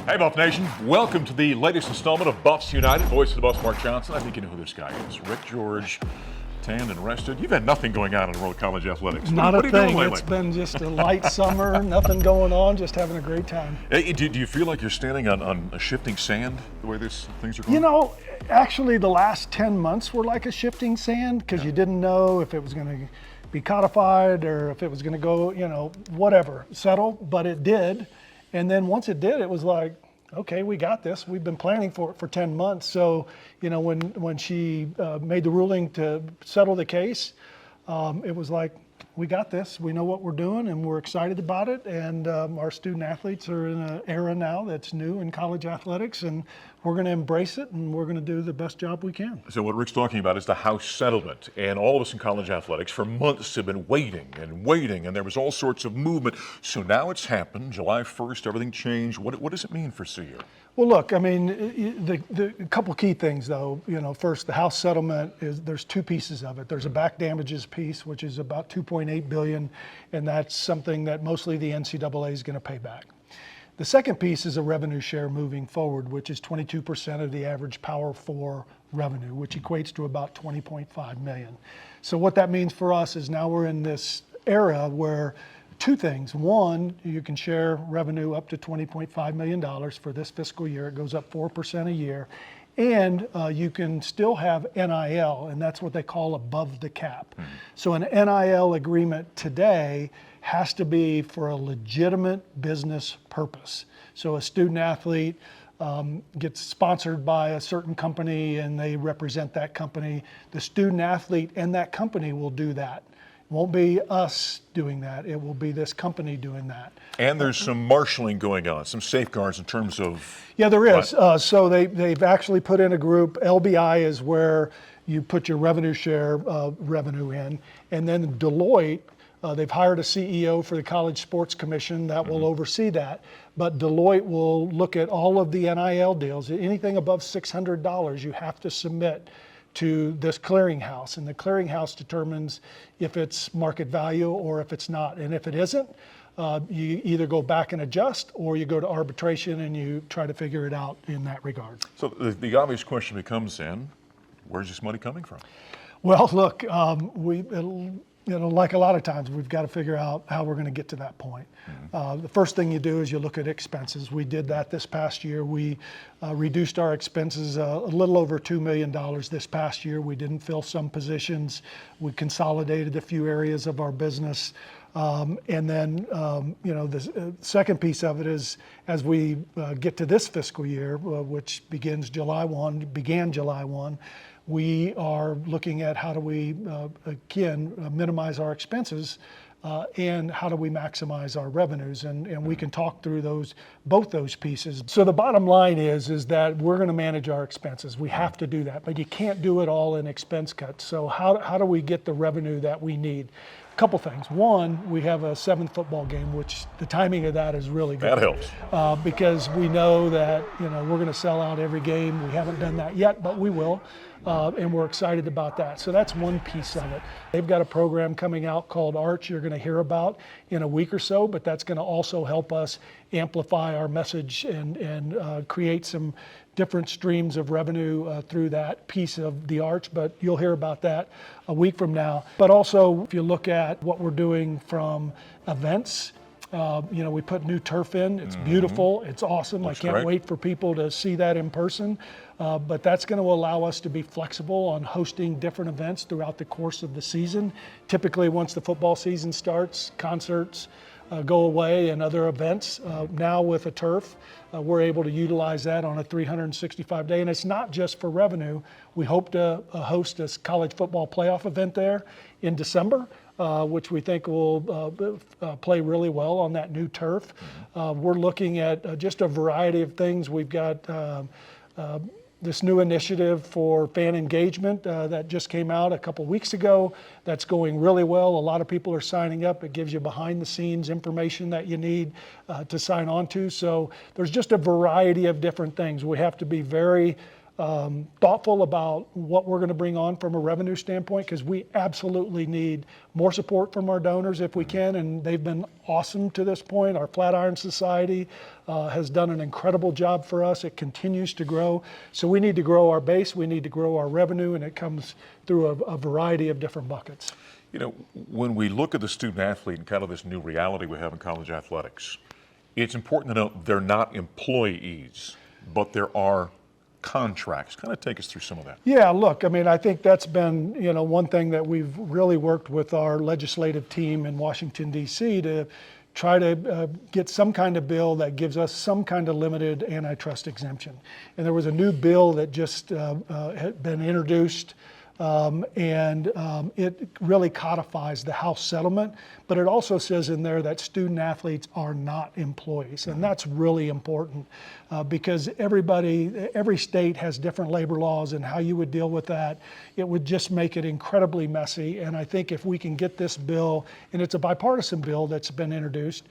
Hey, Buff Nation. Welcome to the latest installment of Buffs United. Voice of the Buffs, Mark Johnson. I think you know who this guy is. Rick George, tanned and rested. You've had nothing going on in the world of college athletics. Not what a are you doing thing. lately? It's been just a light summer, nothing going on, just having a great time. Hey, do you feel like you're standing on a shifting sand the way things are going? You know, actually the last 10 months were like a shifting sand because you didn't know if it was going to be codified or if it was going to go, whatever, settle, but it did. And then once it did, it was like, okay, we got this. We've been planning for it for 10 months. So, when she made the ruling to settle the case, it was like, we got this. We know what we're doing, and we're excited about it. And our student athletes are in an era now that's new in college athletics, and we're going to embrace it, and we're going to do the best job we can. So what Rick's talking about is the House settlement, and all of us in college athletics for months have been waiting, and there was all sorts of movement. So now it's happened. July 1st, everything changed. What does it mean for CU? Well, look, I mean, the couple key things, though. First, the House settlement there's two pieces of it. There's a back damages piece, which is about $2.8 billion, and that's something that mostly the NCAA is going to pay back. The second piece is a revenue share moving forward, which is 22% of the average Power 4 revenue, which equates to about $20.5 million. So what that means for us is now we're in this era where two things. One, you can share revenue up to $20.5 million for this fiscal year. It goes up 4% a year. And you can still have NIL, and that's what they call above the cap. Mm-hmm. So an NIL agreement today has to be for a legitimate business purpose. So a student athlete gets sponsored by a certain company and they represent that company. The student athlete and that company will do that. It won't be us doing that. It will be this company doing that. And there's some marshaling going on, some safeguards in terms of... Yeah, there is. So they've actually put in a group. LBI is where you put your revenue share revenue in. And then Deloitte, they've hired a CEO for the College Sports Commission that will oversee that. But Deloitte will look at all of the NIL deals. Anything above $600, you have to submit to this clearinghouse, and the clearinghouse determines if it's market value or if it's not. And if it isn't, you either go back and adjust or you go to arbitration and you try to figure it out in that regard. So the obvious question becomes then, where's this money coming from? Well, look, like a lot of times, we've got to figure out how we're going to get to that point. Mm-hmm. The first thing you do is you look at expenses. We did that this past year. We reduced our expenses a little over $2 million this past year. We didn't fill some positions. We consolidated a few areas of our business. And then, the second piece of it is as we get to this fiscal year, which began July 1, we are looking at how do we, minimize our expenses and how do we maximize our revenues. And we can talk through both those pieces. So the bottom line is that we're going to manage our expenses. We have to do that, but you can't do it all in expense cuts. So how do we get the revenue that we need? A couple things. One, we have a 7th football game, which the timing of that is really good. That helps. Because we know that we're going to sell out every game. We haven't done that yet, but we will. And we're excited about that. So that's one piece of it. They've got a program coming out called Arch you're going to hear about in a week or so, but that's going to also help us amplify our message and create some different streams of revenue through that piece of the Arch, but you'll hear about that a week from now. But also, if you look at what we're doing from events, we put new turf in. It's beautiful. It's awesome. Looks I can't great. wait for people to see that in person. But that's going to allow us to be flexible on hosting different events throughout the course of the season. Typically, once the football season starts, concerts go away and other events. Now with a turf, we're able to utilize that on a 365-day. And it's not just for revenue. We hope to host a college football playoff event there in December. Which we think will play really well on that new turf. We're looking at just a variety of things. We've got this new initiative for fan engagement that just came out a couple weeks ago. That's going really well. A lot of people are signing up. It gives you behind the scenes information that you need to sign on to. So there's just a variety of different things. We have to be very thoughtful about what we're going to bring on from a revenue standpoint, because we absolutely need more support from our donors if we can, and they've been awesome to this point. Our Flatiron Society has done an incredible job for us. It continues to grow. So we need to grow our base, we need to grow our revenue, and it comes through a variety of different buckets. You know, when we look at the student athlete and kind of this new reality we have in college athletics, it's important to note they're not employees, but there are contracts. Kind of take us through some of that. Yeah, look, I mean, I think that's been, one thing that we've really worked with our legislative team in Washington, D.C. to try to get some kind of bill that gives us some kind of limited antitrust exemption. And there was a new bill that just had been introduced, and it really codifies the House settlement, but it also says in there that student athletes are not employees, and that's really important because every state has different labor laws, and how you would deal with that, it would just make it incredibly messy. And I think if we can get this bill, and it's a bipartisan bill that's been introduced,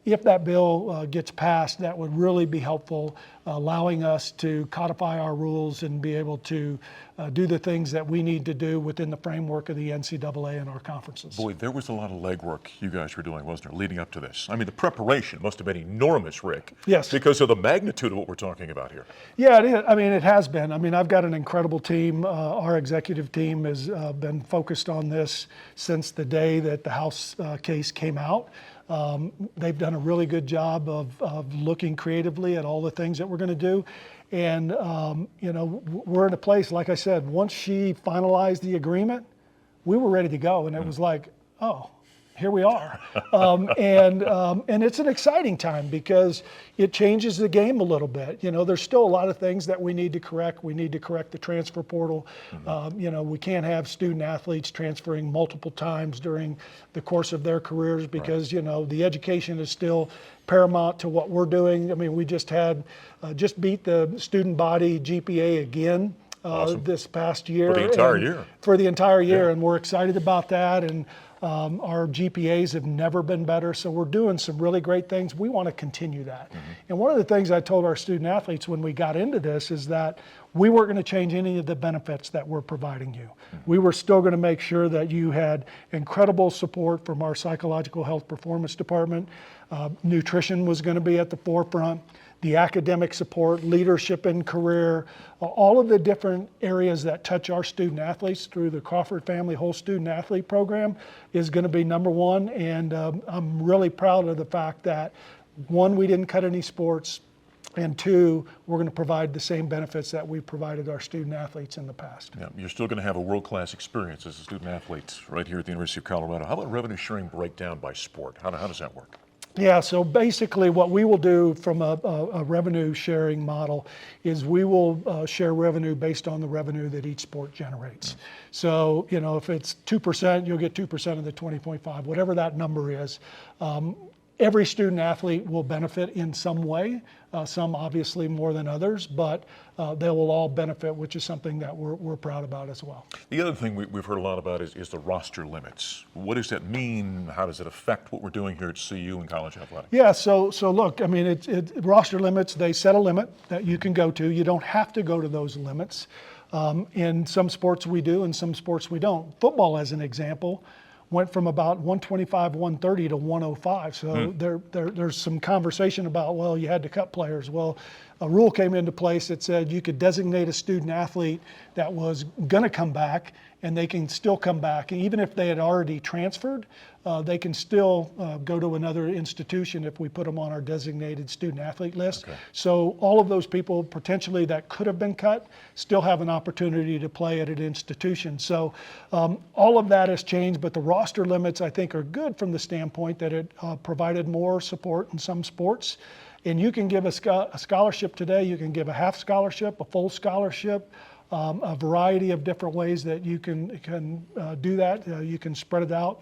if that bill gets passed, that would really be helpful, allowing us to codify our rules and be able to do the things that we need to do within the framework of the NCAA and our conferences. Boy, there was a lot of legwork you guys were doing, wasn't there, leading up to this? I mean, the preparation must have been enormous, Rick. Yes. Because of the magnitude of what we're talking about here. Yeah, it is. I mean, it has been. I mean, I've got an incredible team. Our executive team has been focused on this since the day that the House case came out. They've done a really good job of looking creatively at all the things that we're going to do. And, we're in a place, like I said, once she finalized the agreement, we were ready to go. And it was like, oh, here we are. And it's an exciting time because it changes the game a little bit. There's still a lot of things that we need to correct. We need to correct the transfer portal. We can't have student athletes transferring multiple times during the course of their careers because, the education is still paramount to what we're doing. I mean, we just beat the student body GPA again. Awesome. This past year. For the entire year. For the entire year, Yeah. and we're excited about that. And our GPAs have never been better, so we're doing some really great things. We want to continue that. And one of the things I told our student athletes when we got into this is that we weren't going to change any of the benefits that we're providing you. We were still going to make sure that you had incredible support from our psychological health performance department. Nutrition was going to be at the forefront. The academic support, leadership and career, all of the different areas that touch our student athletes through the Crawford Family Whole Student Athlete Program is going to be number one. And I'm really proud of the fact that, one, we didn't cut any sports, and two, we're going to provide the same benefits that we've provided our student athletes in the past. Yeah, you're still going to have a world-class experience as a student athlete right here at the University of Colorado. How about revenue sharing breakdown by sport? How does that work? Yeah, so basically what we will do from a revenue sharing model is we will share revenue based on the revenue that each sport generates. So, if it's 2%, you'll get 2% of the 20.5, whatever that number is. Every student athlete will benefit in some way, some obviously more than others, but they will all benefit, which is something that we're proud about as well. The other thing we've heard a lot about is the roster limits. What does that mean? How does it affect what we're doing here at CU and college athletics? Yeah, so look, I mean, roster limits, they set a limit that you can go to. You don't have to go to those limits. In some sports we do, in some sports we don't. Football, as an example, went from about 125, 130 to 105. So there's some conversation about, well, you had to cut players. Well, a rule came into place that said you could designate a student athlete that was going to come back, and they can still come back. And even if they had already transferred, they can still go to another institution if we put them on our designated student athlete list. Okay. So all of those people potentially that could have been cut still have an opportunity to play at an institution. So all of that has changed, but the roster limits I think are good from the standpoint that it provided more support in some sports. And you can give a scholarship today, you can give a half scholarship, a full scholarship, a variety of different ways that you can do that. You can spread it out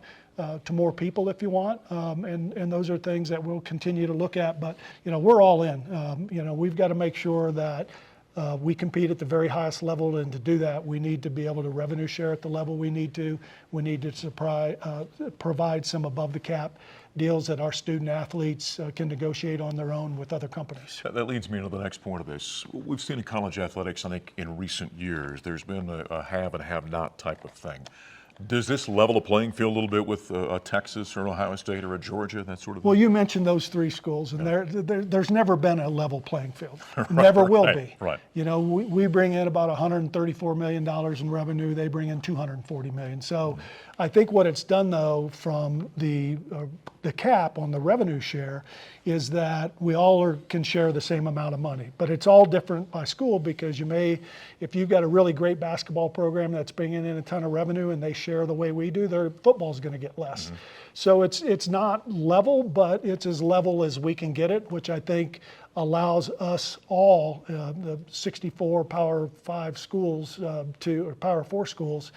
to more people if you want, and those are things that we'll continue to look at. But we're all in. We've got to make sure that We compete at the very highest level, and to do that, we need to be able to revenue share at the level we need to. We need to provide some above the cap deals that our student athletes can negotiate on their own with other companies. That leads me to the next point of this. We've seen in college athletics, I think, in recent years, there's been a have and have not type of thing. Does this level a playing field a little bit with a Texas or an Ohio State or a Georgia, that sort of thing? Well, you mentioned those three schools, and there's never been a level playing field. Never will be. Right. You know, we bring in about $134 million in revenue. They bring in $240 million. So I think what it's done, though, from the cap on the revenue share is that we all can share the same amount of money. But it's all different by school, because if you've got a really great basketball program that's bringing in a ton of revenue and they share the way we do, their football's going to get less. So it's not level, but it's as level as we can get it, which I think allows us all, the 64 Power 5 schools or Power 4 schools,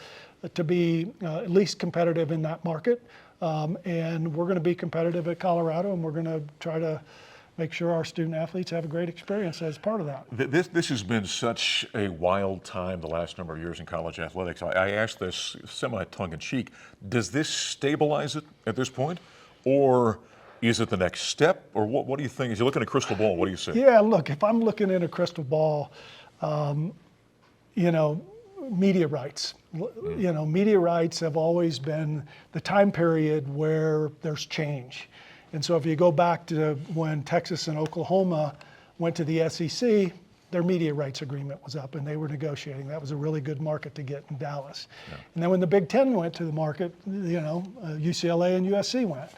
to be at least competitive in that market. And we're going to be competitive at Colorado, and we're going to try to make sure our student athletes have a great experience as part of that. This has been such a wild time the last number of years in college athletics. I asked this semi-tongue-in-cheek, does this stabilize it at this point? Or is it the next step? Or what do you think? As you look at a crystal ball, what do you see? Yeah, look, if I'm looking in a crystal ball, media rights. Media rights have always been the time period where there's change. And so if you go back to when Texas and Oklahoma went to the SEC, their media rights agreement was up and they were negotiating. That was a really good market to get in Dallas. Yeah. And then when the Big Ten went to the market, UCLA and USC went.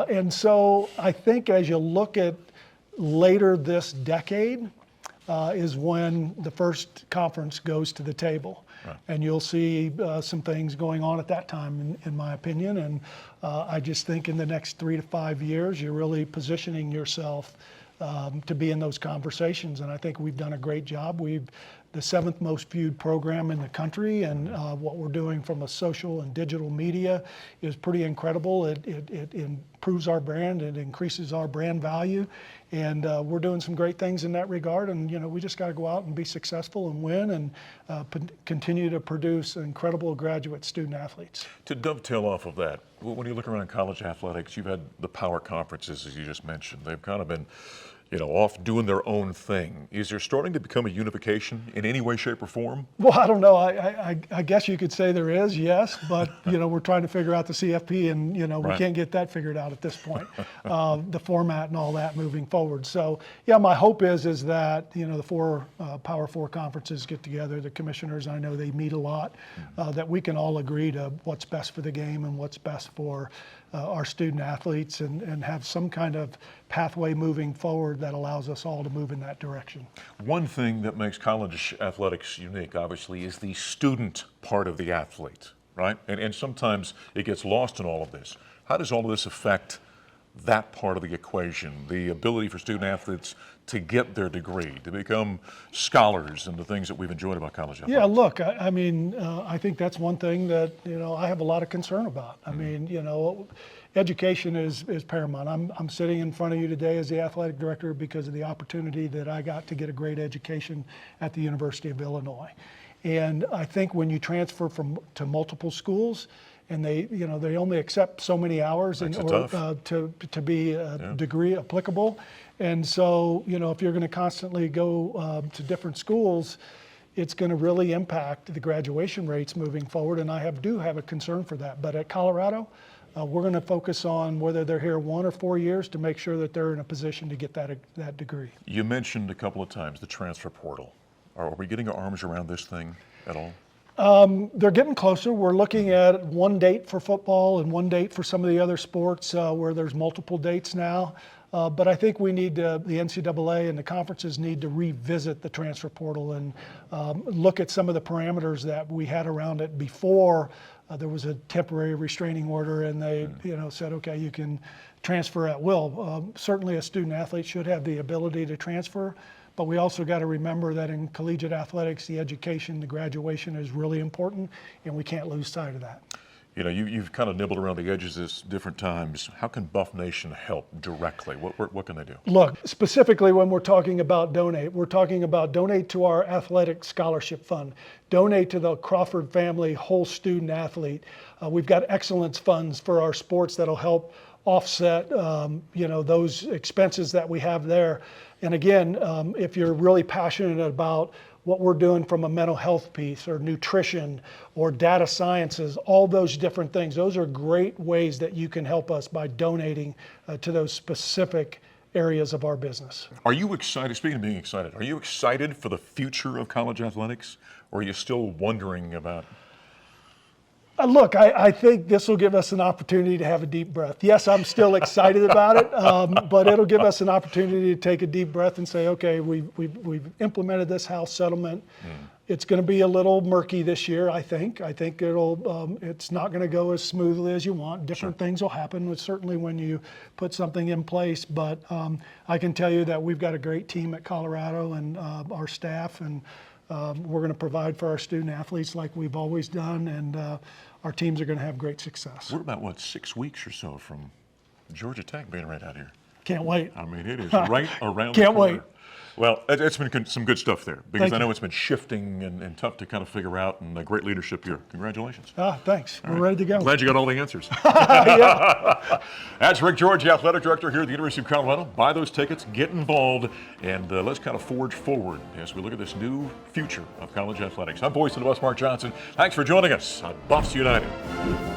And so I think as you look at later this decade, is when the first conference goes to the table. Right. And you'll see some things going on at that time, in my opinion. And I just think in the next 3 to 5 years, you're really positioning yourself to be in those conversations. And I think we've done a great job. We've the 7th most viewed program in the country, and what we're doing from a social and digital media is pretty incredible. It improves our brand, it increases our brand value, and we're doing some great things in that regard. And we just got to go out and be successful and win, and continue to produce incredible graduate student athletes. To dovetail off of that, when you look around college athletics, you've had the power conferences, as you just mentioned. They've kind of been off doing their own thing. Is there starting to become a unification in any way, shape, or form? Well, I don't know. I guess you could say there is, yes, but we're trying to figure out the CFP, and we can't get that figured out at this point. The format and all that moving forward. So yeah, my hope is that the 4 Power 4 conferences get together. The commissioners, I know they meet a lot. That we can all agree to what's best for the game and what's best for our student athletes, and have some kind of pathway moving forward that allows us all to move in that direction. One thing that makes college athletics unique, obviously, is the student part of the athlete, right? And sometimes it gets lost in all of this. How does all of this affect that part of the equation, the ability for student athletes to get their degree, to become scholars, and the things that we've enjoyed about college athletics? Yeah, look, I think that's one thing that I have a lot of concern about. I mean, education is paramount. I'm sitting in front of you today as the athletic director because of the opportunity that I got to get a great education at the University of Illinois. And I think when you transfer to multiple schools, and they only accept so many hours to be a degree applicable. And so, if you're going to constantly go to different schools, it's going to really impact the graduation rates moving forward. And I do have a concern for that. But at Colorado, we're going to focus on whether they're here 1 or 4 years to make sure that they're in a position to get that degree. You mentioned a couple of times the transfer portal. Are we getting our arms around this thing at all? They're getting closer. We're looking at one date for football and one date for some of the other sports where there's multiple dates now. But I think we need the NCAA and the conferences need to revisit the transfer portal and look at some of the parameters that we had around it before there was a temporary restraining order, and they said, okay, you can transfer at will. Certainly a student athlete should have the ability to transfer. But we also got to remember that in collegiate athletics, the education, the graduation is really important, and we can't lose sight of that. You know, you've kind of nibbled around the edges this different times. How can Buff Nation help directly? What can they do? Look, specifically when we're talking about donate, we're talking about donate to our athletic scholarship fund, donate to the Crawford family whole student athlete. We've got excellence funds for our sports that'll help offset, those expenses that we have there. And again, if you're really passionate about what we're doing from a mental health piece or nutrition or data sciences, all those different things, those are great ways that you can help us by donating to those specific areas of our business. Are you excited, speaking of being excited, are you excited for the future of college athletics, or are you still wondering about? Look, I think this will give us an opportunity to have a deep breath. Yes, I'm still excited about it, but it'll give us an opportunity to take a deep breath and say, okay, we've implemented this House settlement. It's going to be a little murky this year, I think. I think it's not going to go as smoothly as you want. Different things will happen, certainly when you put something in place. But I can tell you that we've got a great team at Colorado and our staff, and we're going to provide for our student athletes like we've always done, and our teams are going to have great success. We're about, 6 weeks or so from Georgia Tech being right out here. Can't wait. I mean, it is right around the Can't corner. wait. Well, it's been some good stuff there, because Thank I know you. it's been shifting and tough to kind of figure out, and great leadership here. Congratulations. Thanks. We're ready to go. Glad you got all the answers. Yeah. That's Rick George, the athletic director here at the University of Colorado. Buy those tickets, get involved, and let's kind of forge forward as we look at this new future of college athletics. I'm voice of the Bus, Mark Johnson. Thanks for joining us on Buffs United.